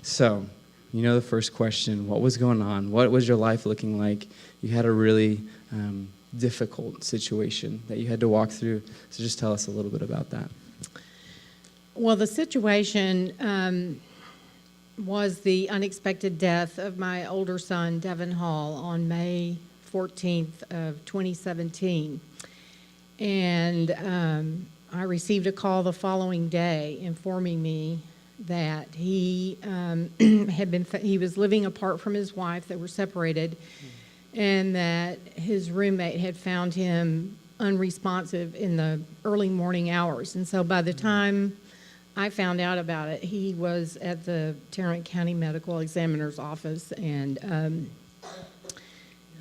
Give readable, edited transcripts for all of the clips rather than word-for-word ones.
So, you know the first question, what was going on? What was your life looking like? You had a really difficult situation that you had to walk through. So just tell us a little bit about that. Well, the situation was the unexpected death of my older son, Devin Hall, on May 14th of 2017. And I received a call the following day informing me that he he was living apart from his wife. They were separated, and that his roommate had found him unresponsive in the early morning hours. And so by the time I found out about it, he was at the Tarrant County Medical Examiner's office, and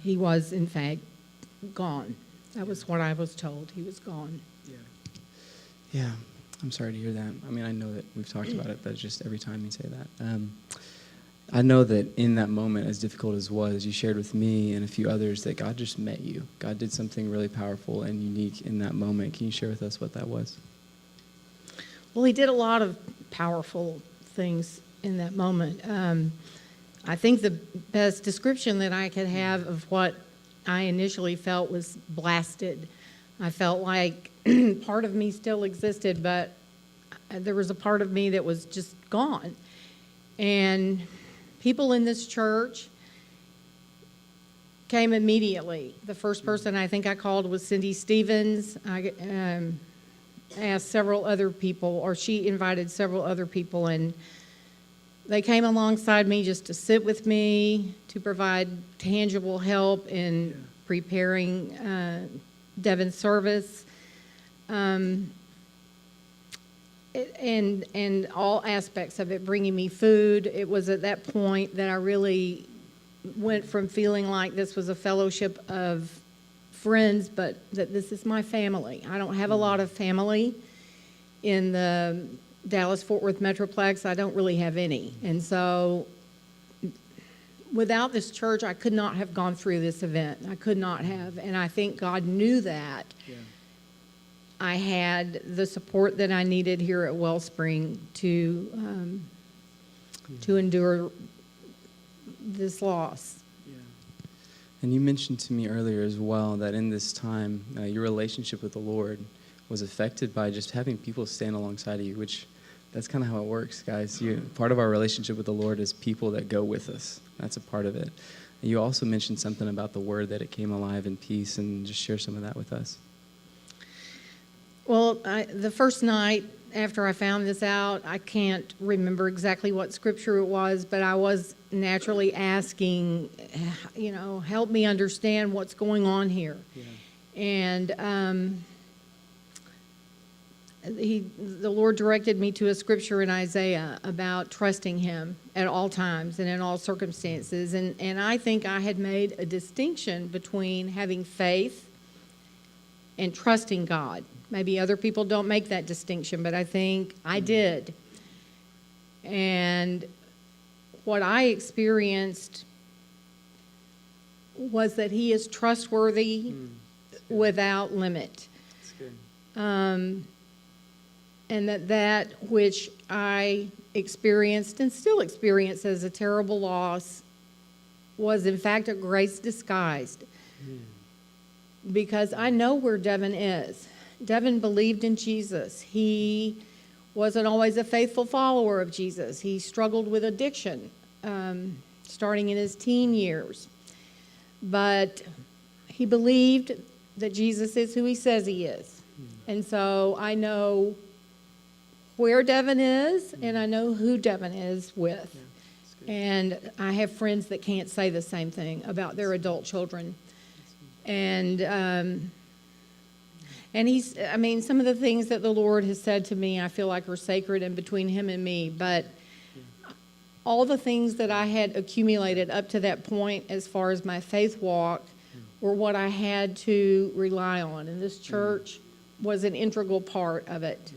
he was, in fact, gone. That was what I was told. He was gone. Yeah, I'm sorry to hear that. I mean, I know that we've talked about it, but just every time you say that. I know that in that moment, as difficult as it was, you shared with me and a few others that God just met you. God did something really powerful and unique in that moment. Can you share with us what that was? Well, he did a lot of powerful things in that moment. I think the best description that I could have of what I initially felt was blasted. I felt like part of me still existed, but there was a part of me that was just gone. And people in this church came immediately. The first person I think I called was Cindy Stevens. I asked several other people, or she invited several other people, and they came alongside me just to sit with me, to provide tangible help in preparing Devin's service, and all aspects of it, bringing me food. It was at that point that I really went from feeling like this was a fellowship of friends, but that this is my family. I don't have a lot of family in the Dallas-Fort Worth Metroplex. I don't really have any. And so without this church, I could not have gone through this event. I could not have. And I think God knew that. Yeah. I had the support that I needed here at Wellspring to endure this loss. Yeah. And you mentioned to me earlier as well that in this time, your relationship with the Lord was affected by just having people stand alongside of you, which that's kind of how it works, guys. Part of our relationship with the Lord is people that go with us. That's a part of it. And you also mentioned something about the word that it came alive in peace, and just share some of that with us. Well, the first night after I found this out, I can't remember exactly what scripture it was, but I was naturally asking, help me understand what's going on here. Yeah. And the Lord directed me to a scripture in Isaiah about trusting Him at all times and in all circumstances. And I think I had made a distinction between having faith and trusting God. Maybe other people don't make that distinction, but I think I did. And what I experienced was that He is trustworthy without limit. That's good. And that which I experienced and still experience as a terrible loss was in fact a grace disguised. Because I know where Devin is. Devin believed in Jesus. He wasn't always a faithful follower of Jesus. He struggled with addiction starting in his teen years. But he believed that Jesus is who He says He is. And so I know where Devin is, and I know who Devin is with. Yeah, and I have friends that can't say the same thing about their adult children. And some of the things that the Lord has said to me, I feel like are sacred and between Him and me. But all the things that I had accumulated up to that point as far as my faith walk were what I had to rely on. And this church was an integral part of it.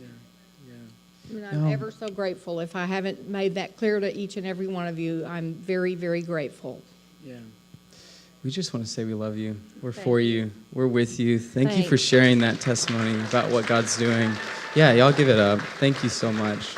And I'm ever so grateful. If I haven't made that clear to each and every one of you, I'm very, very grateful. Yeah. We just want to say we love you. We're for you. We're with you. Thank you for sharing that testimony about what God's doing. Yeah, y'all give it up. Thank you so much.